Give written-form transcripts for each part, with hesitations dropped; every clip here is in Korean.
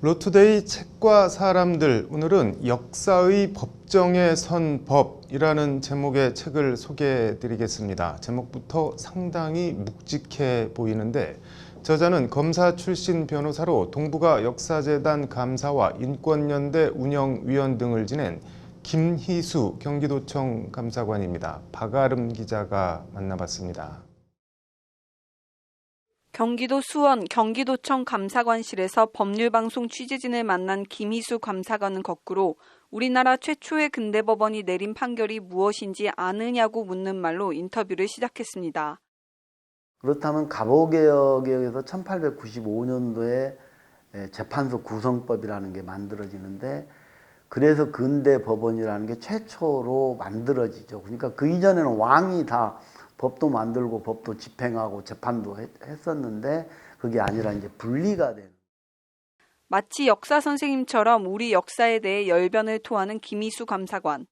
로투데이 책과 사람들, 오늘은 역사의 법정에 선 법이라는 제목의 책을 소개해 드리겠습니다. 제목부터 상당히 묵직해 보이는데 저자는 검사 출신 변호사로 동북아 역사재단 감사와 인권연대 운영위원 등을 지낸 김희수 경기도청 감사관입니다. 박아름 기자가 만나봤습니다. 경기도 수원 경기도청 감사관실에서 법률방송 취재진을 만난 김희수 감사관은 거꾸로 우리나라 최초의 근대법원이 내린 판결이 무엇인지 아느냐고 묻는 말로 인터뷰를 시작했습니다. 그렇다면 갑오개혁에 의해서 1895년도에 재판소 구성법이라는 게 만들어지는데, 그래서 근대법원이라는 게 최초로 만들어지죠. 그러니까 그 이전에는 왕이 다 법도 만들고 법도 집행하고 재판도 했었는데, 그게 아니라 이제 분리가 되는. 마치 역사 선생님처럼 우리 역사에 대해 열변을 토하는 김희수 감사관.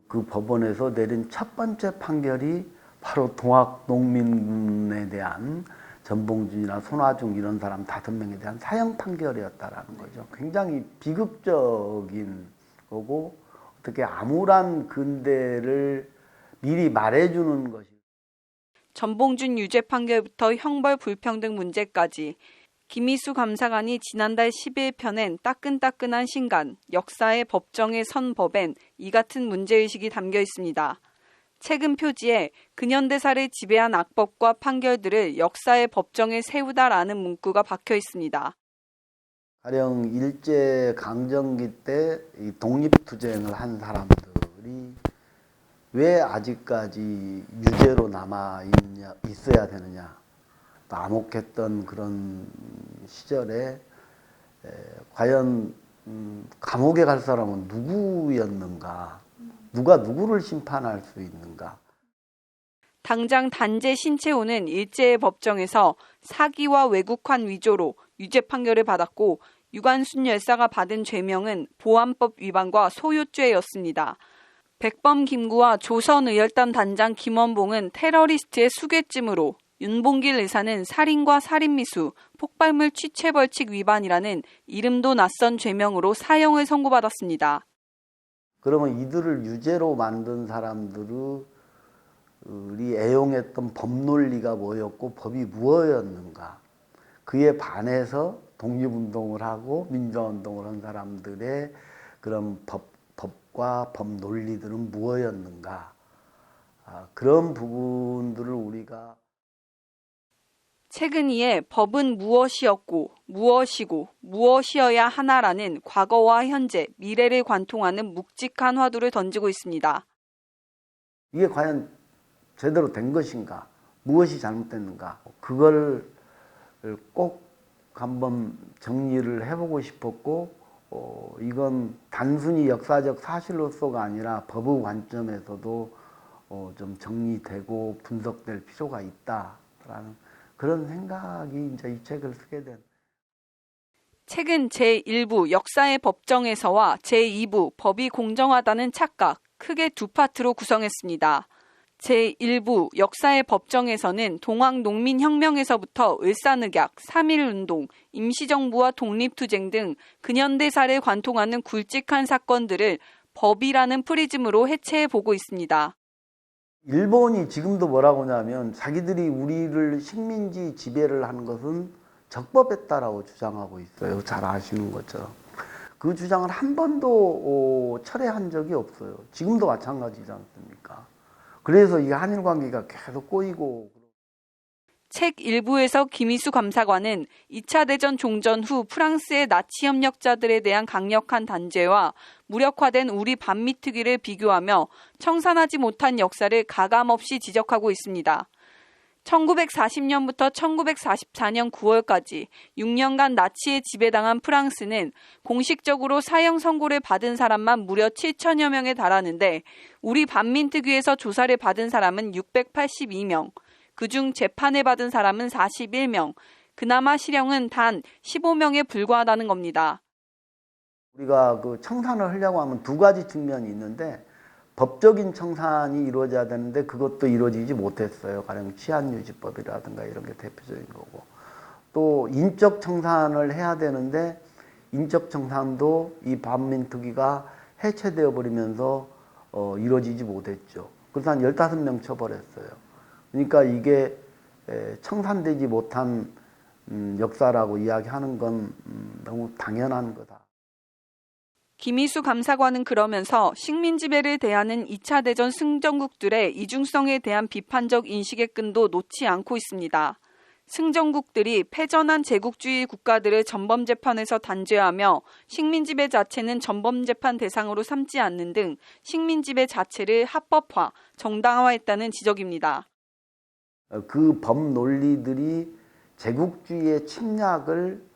그 법원에서 내린 첫 번째 판결이 바로 동학 농민에 대한 전봉준이나 손화중 이런 사람 5명에 대한 사형 판결이었다라는 거죠. 굉장히 비극적인 거고, 어떻게 암울한 근대를 미리 말해주는 것이. 전봉준 유죄 판결부터 형벌 불평등 문제까지 김희수 감사관이 지난달 10일 펴낸 따끈따끈한 신간 역사의 법정에 선 법엔 이 같은 문제의식이 담겨 있습니다. 책은 표지에 근현대사를 지배한 악법과 판결들을 역사의 법정에 세우다라는 문구가 박혀 있습니다. 가령 일제 강점기 때 이 독립투쟁을 한 사람들이 왜 아직까지 유죄로 있어야 되느냐. 암흑했던 그런 시절에 과연 감옥에 갈 사람은 누구였는가, 누가 누구를 심판할 수 있는가. 당장 단재 신채호는 일제의 법정에서 사기와 왜곡한 위조로 유죄 판결을 받았고, 유관순 열사가 받은 죄명은 보안법 위반과 소유죄였습니다. 백범 김구와 조선의열단 단장 김원봉은 테러리스트의 수괴쯤으로, 윤봉길 의사는 살인과 살인미수, 폭발물 취체벌칙 위반이라는 이름도 낯선 죄명으로 사형을 선고받았습니다. 그러면 이들을 유죄로 만든 사람들이 애용했던 법논리가 뭐였고 법이 무엇이었는가. 그에 반해서 독립운동을 하고 민주화운동을 한 사람들의 그런 법과 법논리들은 무엇이었는가. 그런 부분들을 우리가. 책은 이에 법은 무엇이었고 무엇이고 무엇이어야 하나라는 과거와 현재, 미래를 관통하는 묵직한 화두를 던지고 있습니다. 이게 과연 제대로 된 것인가, 무엇이 잘못됐는가, 그걸 꼭 한번 정리를 해보고 싶었고, 이건 단순히 역사적 사실로서가 아니라 법의 관점에서도 좀 정리되고 분석될 필요가 있다라는 그런 생각이 이제 이 책을 쓰게 된. 책은 제1부 역사의 법정에서와 제2부 법이 공정하다는 착각, 크게 두 파트로 구성했습니다. 제1부 역사의 법정에서는 동학농민혁명에서부터 을사늑약, 3.1운동, 임시정부와 독립투쟁 등 근현대사를 관통하는 굵직한 사건들을 법이라는 프리즘으로 해체해보고 있습니다. 일본이 지금도 뭐라고 하냐면 자기들이 우리를 식민지 지배를 하는 것은 적법했다라고 주장하고 있어요. 잘 아시는 것처럼. 그 주장을 한 번도 철회한 적이 없어요. 지금도 마찬가지지 않습니까? 그래서 이 한일 관계가 계속 꼬이고. 책 1부에서 김희수 감사관은 2차 대전 종전 후 프랑스의 나치 협력자들에 대한 강력한 단죄와 무력화된 우리 반미특위를 비교하며 청산하지 못한 역사를 가감없이 지적하고 있습니다. 1940년부터 1944년 9월까지 6년간 나치에 지배당한 프랑스는 공식적으로 사형 선고를 받은 사람만 무려 7천여 명에 달하는데, 우리 반민특위에서 조사를 받은 사람은 682명, 그중 재판을 받은 사람은 41명, 그나마 실형은 단 15명에 불과하다는 겁니다. 우리가 그 청산을 하려고 하면 두 가지 측면이 있는데, 법적인 청산이 이루어져야 되는데 그것도 이루어지지 못했어요. 가령 치안유지법이라든가 이런 게 대표적인 거고, 또 인적 청산을 해야 되는데 인적 청산도 이 반민특위가 해체되어 버리면서 이루어지지 못했죠. 그래서 한 15명 처벌했어요. 그러니까 이게 청산되지 못한 역사라고 이야기하는 건 너무 당연한 거다. 김희수 감사관은 그러면서 식민지배를 대하는 2차 대전 승전국들의 이중성에 대한 비판적 인식의 끈도 놓지 않고 있습니다. 승전국들이 패전한 제국주의 국가들을 전범재판에서 단죄하며 식민지배 자체는 전범재판 대상으로 삼지 않는 등 식민지배 자체를 합법화, 정당화했다는 지적입니다. 그 법 논리들이 제국주의의 침략을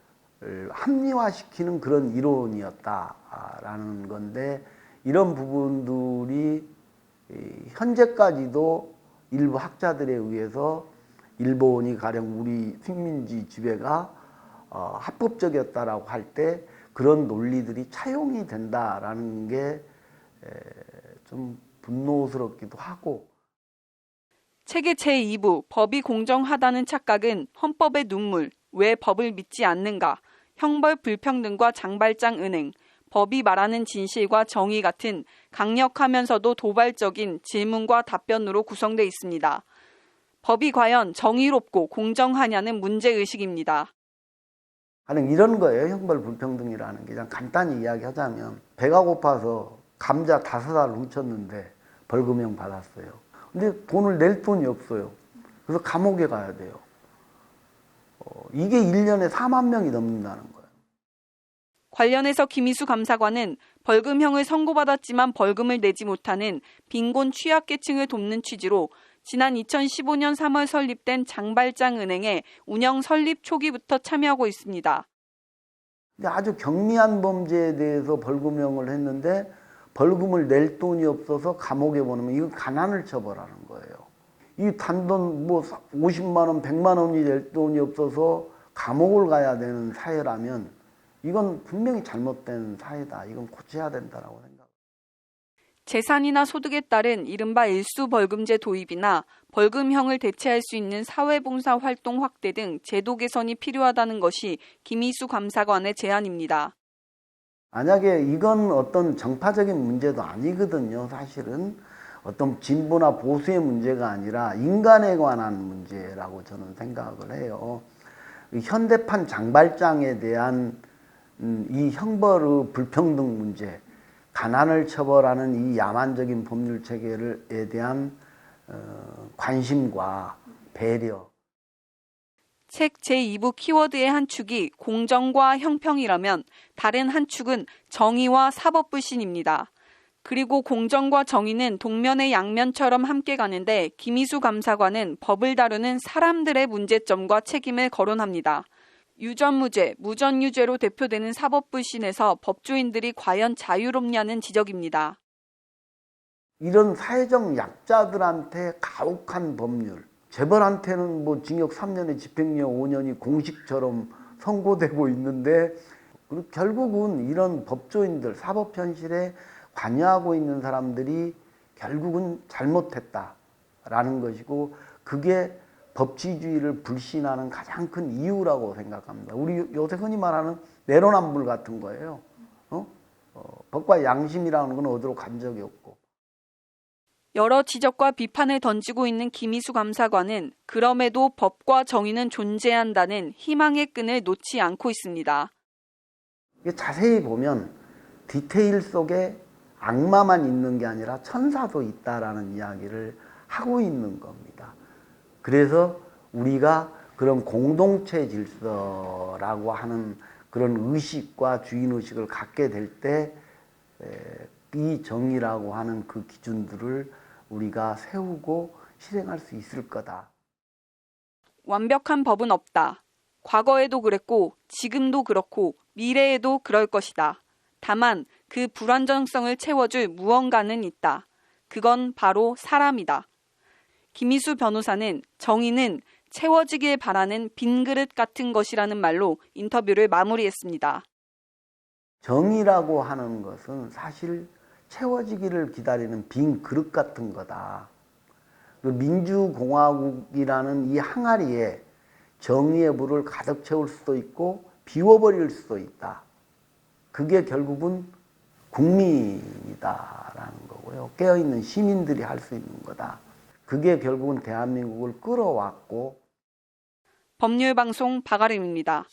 합리화시키는 그런 이론이었다라는 건데, 이런 부분들이 현재까지도 일부 학자들에 의해서 일본이 가령 우리 식민지 지배가 합법적이었다라고 할 때 그런 논리들이 차용이 된다라는 게 좀 분노스럽기도 하고. 책의 제2부 법이 공정하다는 착각은 헌법의 눈물, 왜 법을 믿지 않는가, 형벌 불평등과 장발장 은행, 법이 말하는 진실과 정의 같은 강력하면서도 도발적인 질문과 답변으로 구성되어 있습니다. 법이 과연 정의롭고 공정하냐는 문제의식입니다. 가령 이런 거예요. 형벌 불평등이라는 게. 그냥 간단히 이야기하자면 배가 고파서 감자 5알 훔쳤는데 벌금형 받았어요. 근데 돈을 낼 돈이 없어요. 그래서 감옥에 가야 돼요. 이게 1년에 4만 명이 넘는다는 거예요. 관련해서 김희수 감사관은 벌금형을 선고받았지만 벌금을 내지 못하는 빈곤 취약계층을 돕는 취지로 지난 2015년 3월 설립된 장발장은행의 운영 설립 초기부터 참여하고 있습니다. 근데 아주 경미한 범죄에 대해서 벌금형을 했는데 벌금을 낼 돈이 없어서 감옥에 보내면 이거 가난을 처벌하는 거예요. 이 단돈 뭐 50만 원, 100만 원이 낼 돈이 없어서 감옥을 가야 되는 사회라면 이건 분명히 잘못된 사회다. 이건 고쳐야 된다라고 생각합니다. 재산이나 소득에 따른 이른바 일수벌금제 도입이나 벌금형을 대체할 수 있는 사회봉사 활동 확대 등 제도 개선이 필요하다는 것이 김희수 감사관의 제안입니다. 만약에 이건 어떤 정파적인 문제도 아니거든요. 사실은 어떤 진보나 보수의 문제가 아니라 인간에 관한 문제라고 저는 생각을 해요. 현대판 장발장에 대한 이 형벌의 불평등 문제, 가난을 처벌하는 이 야만적인 법률 체계에 대한 관심과 배려. 책 제2부 키워드의 한 축이 공정과 형평이라면 다른 한 축은 정의와 사법불신입니다. 그리고 공정과 정의는 동면의 양면처럼 함께 가는데 김희수 감사관은 법을 다루는 사람들의 문제점과 책임을 거론합니다. 유전무죄, 무전유죄로 대표되는 사법불신에서 법조인들이 과연 자유롭냐는 지적입니다. 이런 사회적 약자들한테 가혹한 법률, 재벌한테는 뭐 징역 3년에 집행유예 5년이 공식처럼 선고되고 있는데 결국은 이런 법조인들, 사법 현실에 관여하고 있는 사람들이 결국은 잘못했다라는 것이고, 그게 법치주의를 불신하는 가장 큰 이유라고 생각합니다. 우리 요새 흔히 말하는 내로남불 같은 거예요. 법과 양심이라는 건 어디로 간 적이 없고. 여러 지적과 비판을 던지고 있는 김희수 감사관은 그럼에도 법과 정의는 존재한다는 희망의 끈을 놓지 않고 있습니다. 자세히 보면 디테일 속에 악마만 있는 게 아니라 천사도 있다라는 이야기를 하고 있는 겁니다. 그래서 우리가 그런 공동체 질서라고 하는 그런 의식과 주인의식을 갖게 될 때 이 정의라고 하는 그 기준들을 우리가 세우고 실행할 수 있을 거다. 완벽한 법은 없다. 과거에도 그랬고 지금도 그렇고 미래에도 그럴 것이다. 다만 그 불안정성을 채워줄 무언가는 있다. 그건 바로 사람이다. 김희수 변호사는 정의는 채워지길 바라는 빈 그릇 같은 것이라는 말로 인터뷰를 마무리했습니다. 정의라고 하는 것은 사실 채워지기를 기다리는 빈 그릇 같은 거다. 민주공화국이라는 이 항아리에 정의의 물을 가득 채울 수도 있고 비워버릴 수도 있다. 그게 결국은 국민이다라는 거고요. 깨어있는 시민들이 할 수 있는 거다. 그게 결국은 대한민국을 끌어왔고. 법률방송 박아림입니다.